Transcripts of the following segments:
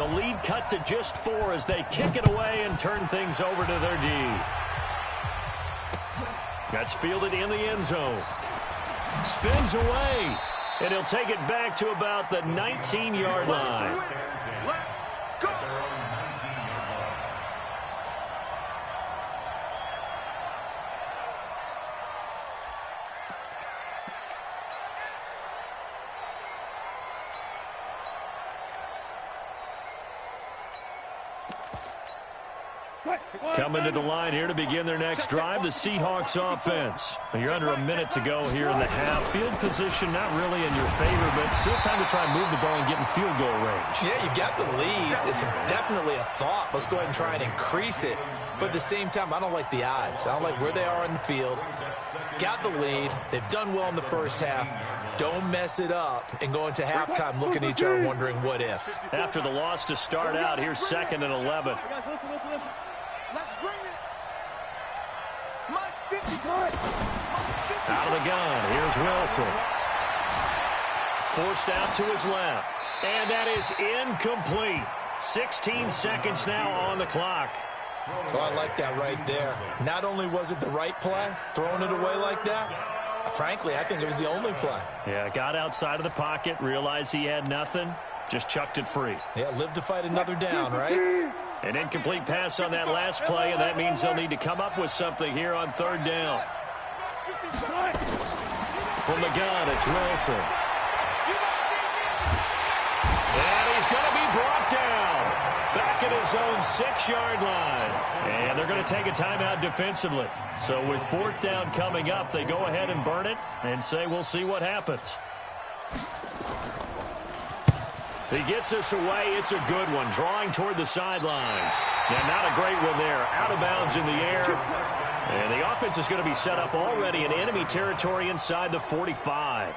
The lead cut to just 4 as they kick it away and turn things over to their D. That's fielded in the end zone. Spins away. And he'll take it back to about the 19-yard line. Coming to the line here to begin their next drive, the Seahawks offense. You're under a minute to go here in the half. Field position not really in your favor, but still time to try and move the ball and get in field goal range. Yeah, you got the lead. It's definitely a thought. Let's go ahead and try and increase it. But at the same time, I don't like the odds. I don't like where they are in the field. Got the lead. They've done well in the first half. Don't mess it up and go into halftime looking at each other wondering what if. After the loss to start out, here's 2nd and 11. Let's bring it. March 50. Out of the gun, here's Wilson. Forced out to his left. And that is incomplete. 16 seconds now on the clock. Oh, I like that right there. Not only was it the right play, throwing it away like that, frankly, I think it was the only play. Yeah, got outside of the pocket, realized he had nothing, just chucked it free. Yeah, live to fight another down, right? An incomplete pass on that last play, and that means they'll need to come up with something here on 3rd down. From the gun, it's Wilson. And he's going to be brought down. Back at his own 6-yard line. And they're going to take a timeout defensively. So with 4th down coming up, they go ahead and burn it and say we'll see what happens. He gets us away. It's a good one. Drawing toward the sidelines. Yeah, not a great one there. Out of bounds in the air. And the offense is going to be set up already in enemy territory inside the 45.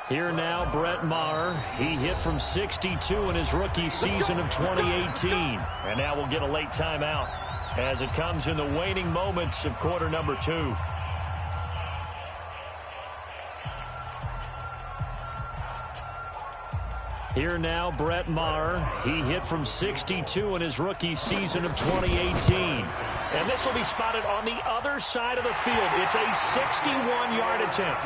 Here now, Brett Maher. He hit from 62 in his rookie season of 2018. And now we'll get a late timeout as it comes in the waning moments of quarter number 2. Here now, Brett Maher. He hit from 62 in his rookie season of 2018. And this will be spotted on the other side of the field. It's a 61-yard attempt.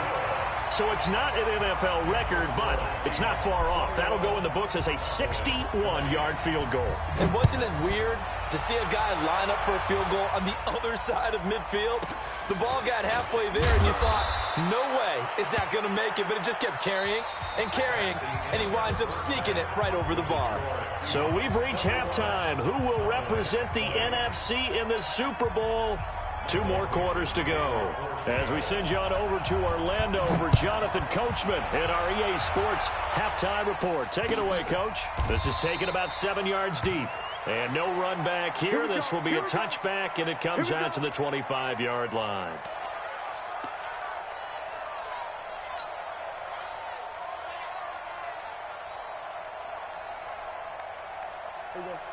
So it's not an NFL record, but it's not far off. That'll go in the books as a 61-yard field goal. And wasn't it weird to see a guy line up for a field goal on the other side of midfield? The ball got halfway there, and you thought, no way is that going to make it, but it just kept carrying and carrying, and he winds up sneaking it right over the bar. So we've reached halftime. Who will represent the NFC in the Super Bowl? 2 more quarters to go. As we send you on over to Orlando for Jonathan Coachman in our EA Sports Halftime Report. Take it away, Coach. This is taken about 7 yards deep. And no run back here. This will be a touchback, and it comes out to the 25-yard line.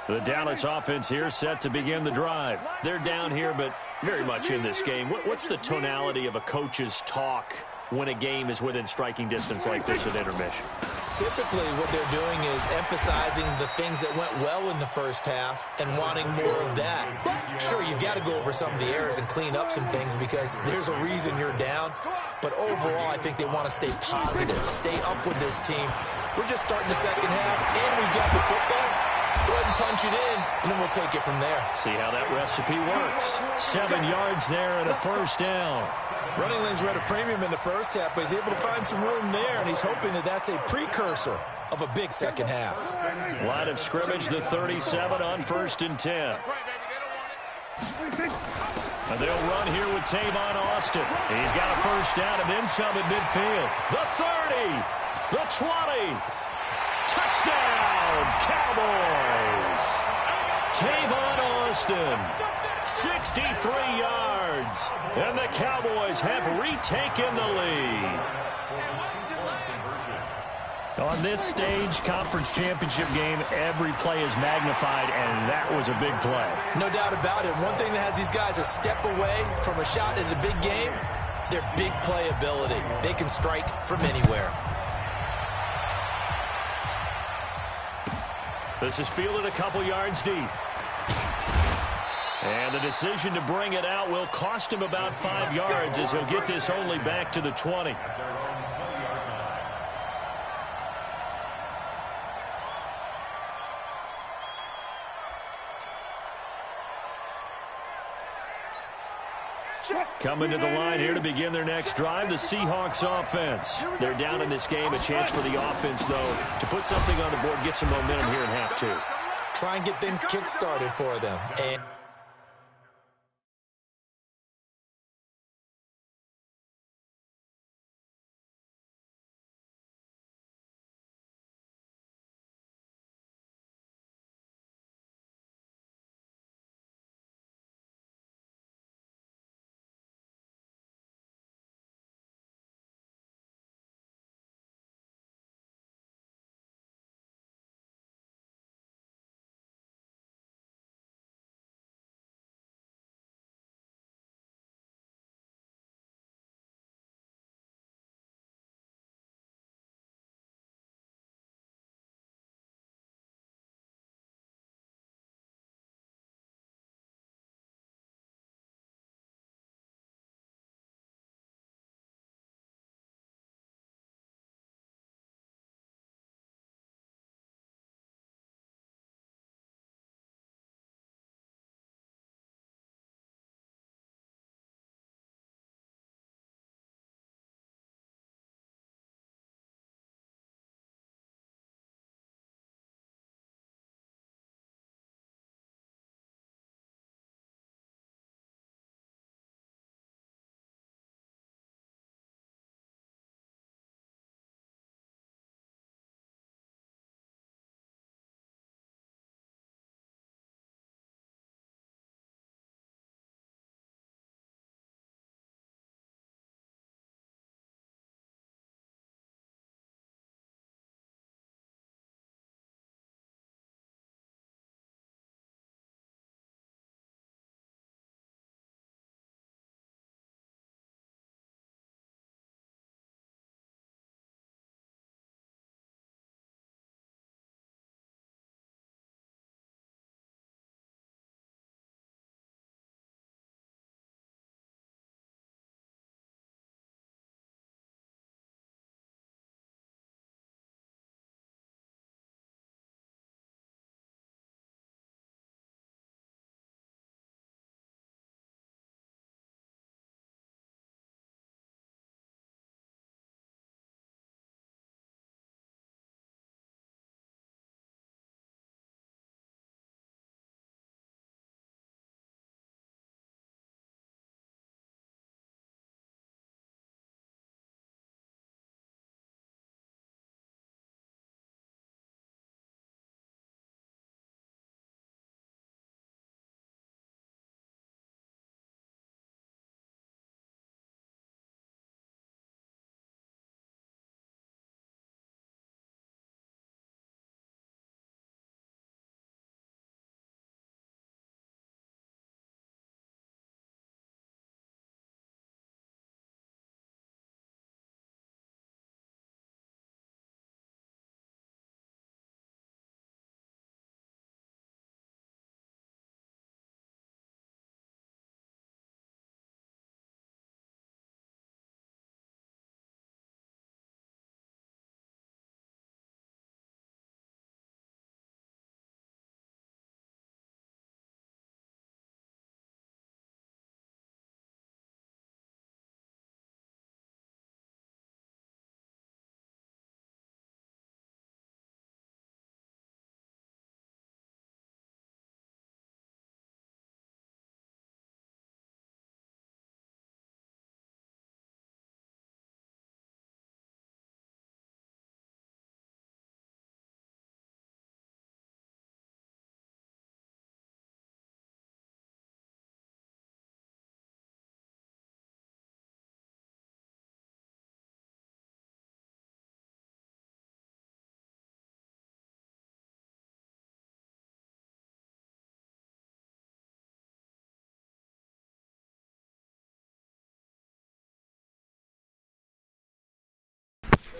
The Dallas offense here set to begin the drive. They're down here, but very much in this game. What's the tonality of a coach's talk when a game is within striking distance like this at intermission? Typically, what they're doing is emphasizing the things that went well in the first half and wanting more of that. Sure, you've got to go over some of the errors and clean up some things because there's a reason you're down. But overall, I think they want to stay positive, stay up with this team. We're just starting the second half, and we've got the football. Let's go ahead and punch it in, and then we'll take it from there. See how that recipe works. 7 yards there and a first down. Running lanes were at a premium in the first half, but he's able to find some room there, and he's hoping that that's a precursor of a big second half. Line of scrimmage, the 37 on 1st and 10. And they'll run here with Tavon Austin. He's got a first down and then some at midfield. The 30, the 20. Touchdown, Cowboys! Tavon Austin, 63 yards, and the Cowboys have retaken the lead. On this stage, conference championship game, every play is magnified, and that was a big play. No doubt about it. One thing that has these guys a step away from a shot at a big game, their big play ability. They can strike from anywhere. This is fielded a couple yards deep. And the decision to bring it out will cost him about 5 yards as he'll get this only back to the 20. Coming to the line here to begin their next drive, the Seahawks offense. They're down in this game. A chance for the offense, though, to put something on the board, get some momentum here in half two. Try and get things kick-started for them. And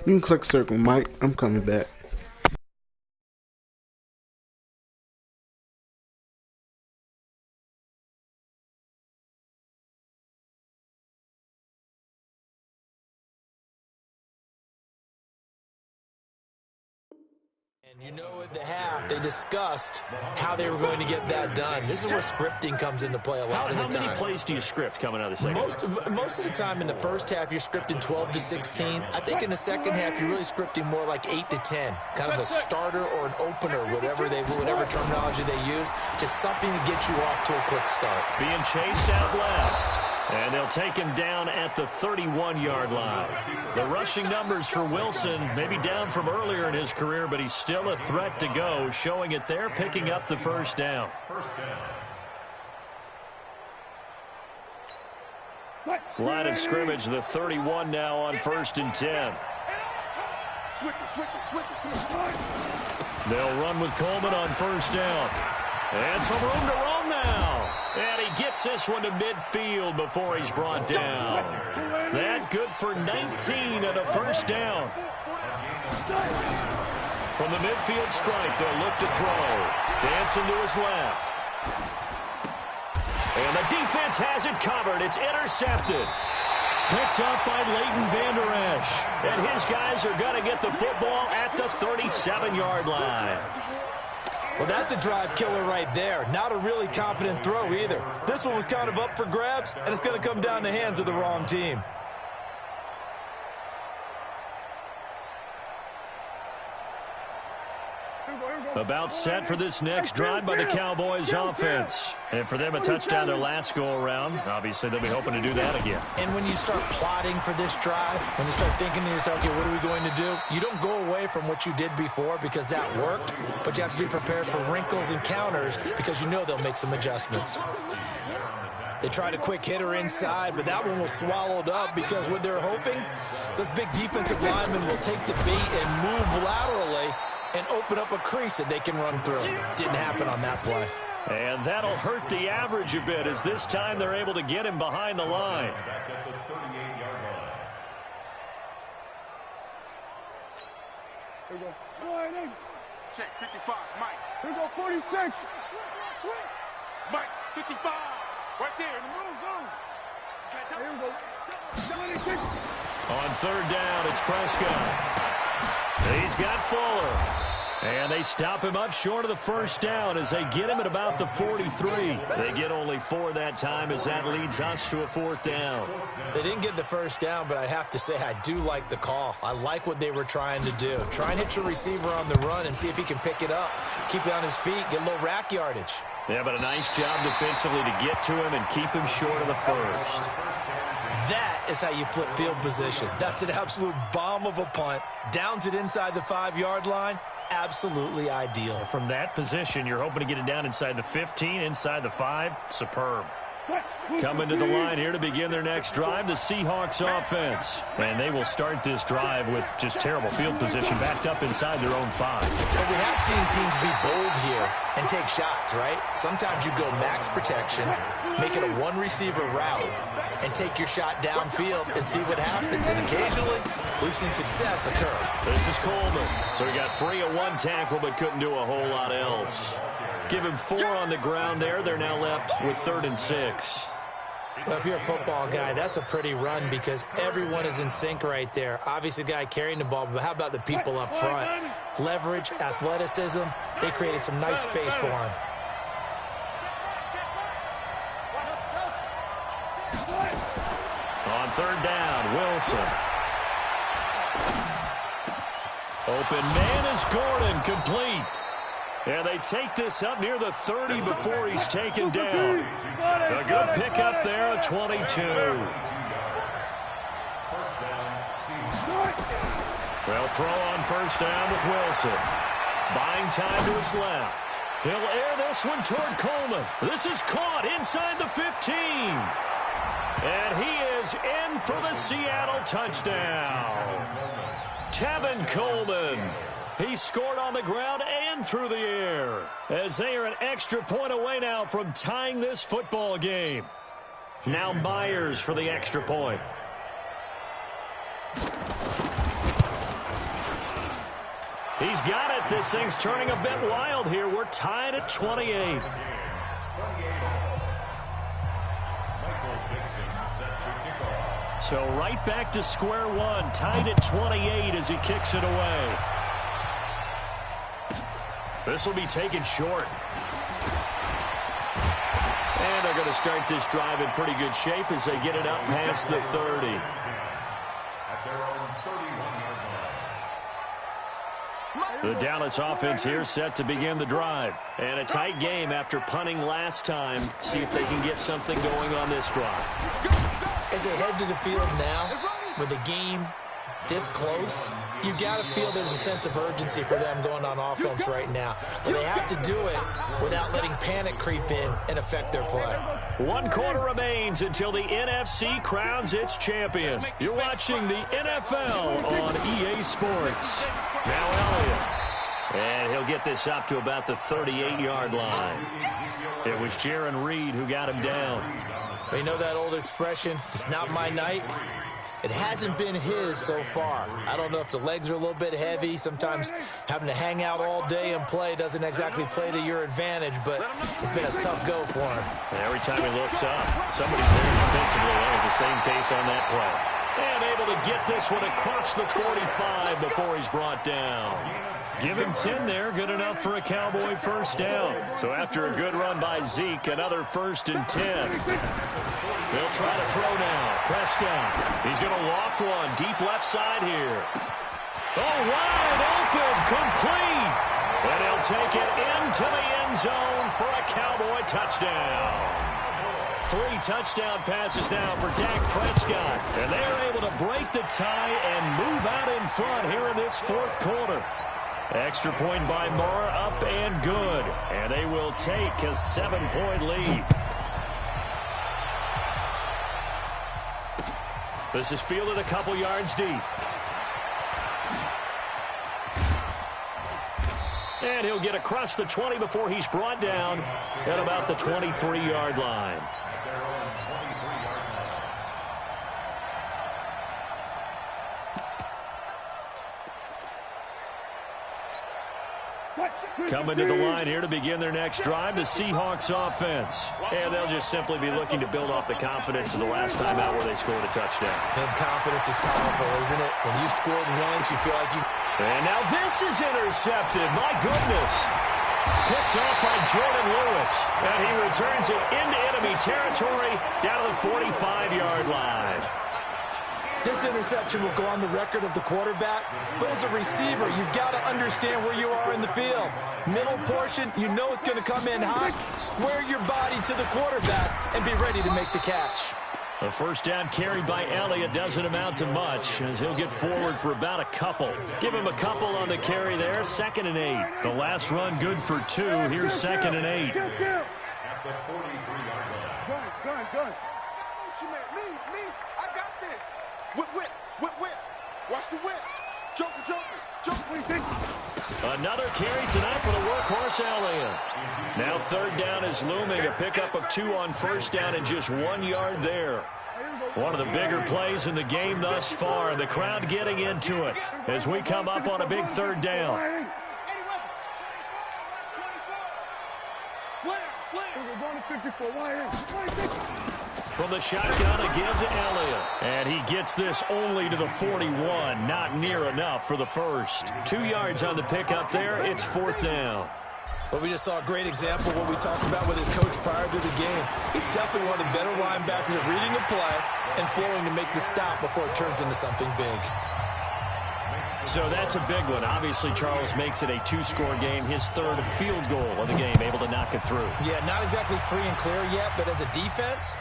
You can click circle, Mike. I'm coming back. And you know, at the half, they discussed how they were going to get that done. This is where scripting comes into play a lot of the time. How many plays do you script coming out of the second? Most of the time in the first half, you're scripting 12 to 16. I think in the second half, you're really scripting more like 8 to 10. Kind of a starter or an opener, whatever terminology they use. Just something to get you off to a quick start. Being chased out left. And they'll take him down at the 31-yard line. The rushing numbers for Wilson, maybe down from earlier in his career, but he's still a threat to go, showing it there, picking up the first down. Line of scrimmage, the 31 now on 1st and 10. They'll run with Coleman on 1st down. And some room to roam now. And he gets this one to midfield before he's brought down. That good for 19 and a 1st down. From the midfield stripe, they'll look to throw. Dancing to his left. And the defense has it covered. It's intercepted. Picked up by Leighton Vander Esch. And his guys are going to get the football at the 37-yard line. Well, that's a drive killer right there. Not a really confident throw either. This one was kind of up for grabs, and it's going to come down the hands of the wrong team. About set for this next drive by the Cowboys offense. And for them, a touchdown their last go-around. Obviously, they'll be hoping to do that again. And when you start plotting for this drive, when you start thinking to yourself, okay, what are we going to do? You don't go away from what you did before because that worked, but you have to be prepared for wrinkles and counters because you know they'll make some adjustments. They tried a quick hitter inside, but that one was swallowed up because what they're hoping, those big defensive linemen will take the bait and move laterally and open up a crease that they can run through. Didn't happen on that play. And that'll hurt the average a bit as this time they're able to get him behind the line. Here we go. Check 55, Mike. Here we go, 46. Mike, 55. Right there, in the middle zone. Here we go. 76. On 3rd down, it's Prescott. He's got Fuller. And they stop him up short of the 1st down as they get him at about the 43. They get only 4 that time as that leads us to a 4th down. They didn't get the 1st down, but I have to say I do like the call. I like what they were trying to do. Try and hit your receiver on the run and see if he can pick it up. Keep it on his feet, get a little rack yardage. Yeah, but a nice job defensively to get to him and keep him short of the 1st. That is how you flip field position. That's an absolute bomb of a punt. Downs it inside the 5-yard line. Absolutely ideal. From that position, you're hoping to get it down inside the 15, inside the 5. Superb. Coming to the line here to begin their next drive, the Seahawks offense. And they will start this drive with just terrible field position backed up inside their own 5. But we have seen teams be bold here and take shots, right? Sometimes you go max protection, make it a one-receiver route, and take your shot downfield and see what happens. And occasionally, we've seen success occur. This is Coleman. So he got free of 1 tackle but couldn't do a whole lot else. Give him 4 on the ground there. They're now left with 3rd and 6. Well, if you're a football guy, that's a pretty run because everyone is in sync right there. Obviously, the guy carrying the ball, but how about the people up front? Leverage, athleticism, they created some nice space for him. On 3rd down, Wilson. Open man is Gordon, complete. And they take this up near the 30 before he's taken down. A good pickup there at 22. They'll throw on 1st down with Wilson. Buying time to his left. He'll air this one toward Coleman. This is caught inside the 15. And he is in for the Seattle touchdown. Tevin Coleman. He scored on the ground and through the air as they are an extra point away now from tying this football game. Now Myers for the extra point. He's got it. This thing's turning a bit wild here. We're tied at 28. So right back to square one, tied at 28 as he kicks it away. This will be taken short. And they're going to start this drive in pretty good shape as they get it up past the 30. The Dallas offense here set to begin the drive. And a tight game after punting last time. See if they can get something going on this drive. As they head to the field now, with the game this close, you've got to feel there's a sense of urgency for them going on offense right now. But they have to do it without letting panic creep in and affect their play. 1 quarter remains until the NFC crowns its champion. You're watching the NFL on EA Sports. Now Elliott. And he'll get this up to about the 38-yard line. It was Jaron Reed who got him down. You know that old expression, it's not my night? It hasn't been his so far. I don't know if the legs are a little bit heavy. Sometimes having to hang out all day and play doesn't exactly play to your advantage, but it's been a tough go for him. And every time he looks up, somebody's there defensively. That was the same case on that play. And able to get this one across the 45 before he's brought down. Give him 10 there, good enough for a Cowboy first down. So after a good run by Zeke, another 1st and 10. They'll try to throw now. Prescott. He's going to loft one. Deep left side here. Oh, wide open. Complete. And he'll take it into the end zone for a Cowboy touchdown. 3 touchdown passes now for Dak Prescott. And they are able to break the tie and move out in front here in this 4th quarter. Extra point by Mara, up and good. And they will take a 7-point lead. This is fielded a couple yards deep. And he'll get across the 20 before he's brought down at about the 23-yard line. Coming to the line here to begin their next drive, the Seahawks offense. And they'll just simply be looking to build off the confidence of the last time out where they scored a touchdown. And confidence is powerful, isn't it? When you've scored once, you feel like you... And now this is intercepted. My goodness. Picked off by Jordan Lewis. And he returns it into enemy territory down to the 45-yard line. This interception will go on the record of the quarterback, but as a receiver, you've got to understand where you are in the field. Middle portion, you know it's going to come in hot. Square your body to the quarterback and be ready to make the catch. The first down carried by Elliott doesn't amount to much as he'll get forward for about a couple. Give him a couple on the carry there, 2nd and 8. The last run good for 2. Here's 2nd and 8. At the 43-yard line. Gun. Me. I got this. Whip. Watch the whip. Jump. What do you think? Another carry tonight for the workhorse Elliott. Now 3rd down is looming. A pickup of 2 on 1st down and just 1 yard there. One of the bigger plays in the game thus far. And the crowd getting into it as we come up on a big 3rd down. Slam. From the shotgun again to Elliott. And he gets this only to the 41. Not near enough for the first. 2 yards on the pickup there. It's 4th down. But we just saw a great example of what we talked about with his coach prior to the game. He's definitely one of the better linebackers at reading a play and flowing to make the stop before it turns into something big. So that's a big one. Obviously, Charles makes it a 2-score game. His 3rd field goal of the game, able to knock it through. Yeah, not exactly free and clear yet, but as a defense,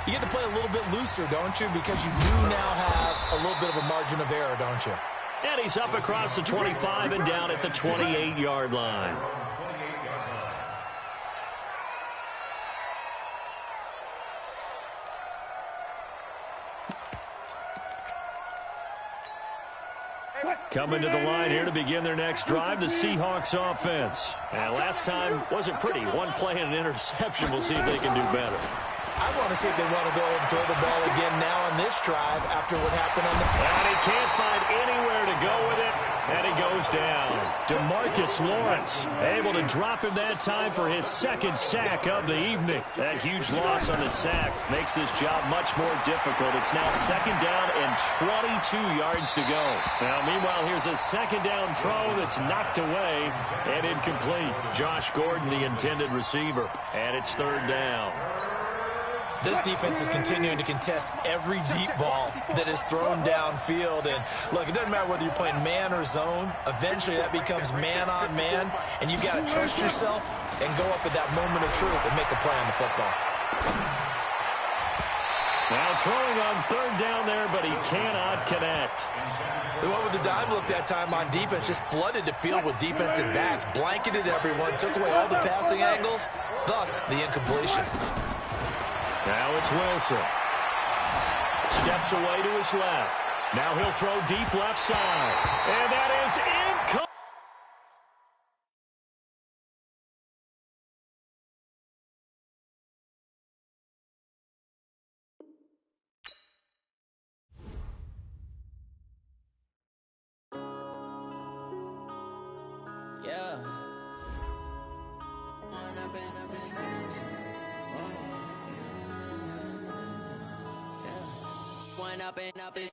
you get to play a little bit looser, don't you? Because you do now have a little bit of a margin of error, don't you? And he's up across the 25 and down at the 28-yard line. Coming to the line here to begin their next drive, the Seahawks offense. And last time wasn't pretty. One play and an interception. We'll see if they can do better. I want to see if they want to go ahead and throw the ball again now on this drive after what happened on the... And he can't find anywhere to go with it, and he goes down. DeMarcus Lawrence able to drop him that time for his second sack of the evening. That huge loss on the sack makes this job much more difficult. It's now second down and 22 yards to go. Now, meanwhile, here's a second down throw that's knocked away and incomplete. Josh Gordon, the intended receiver, and it's third down. This defense is continuing to contest every deep ball that is thrown downfield. And, look, it doesn't matter whether you're playing man or zone. Eventually, that becomes man-on-man, and you've got to trust yourself and go up at that moment of truth and make a play on the football. Now throwing on third down there, but he cannot connect. The one with the dime look that time on defense just flooded the field with defensive backs, blanketed everyone, took away all the passing angles, thus the incompletion. Now it's Wilson. Steps away to his left. Now he'll throw deep left side. And that is incomplete. Yeah. One up and up is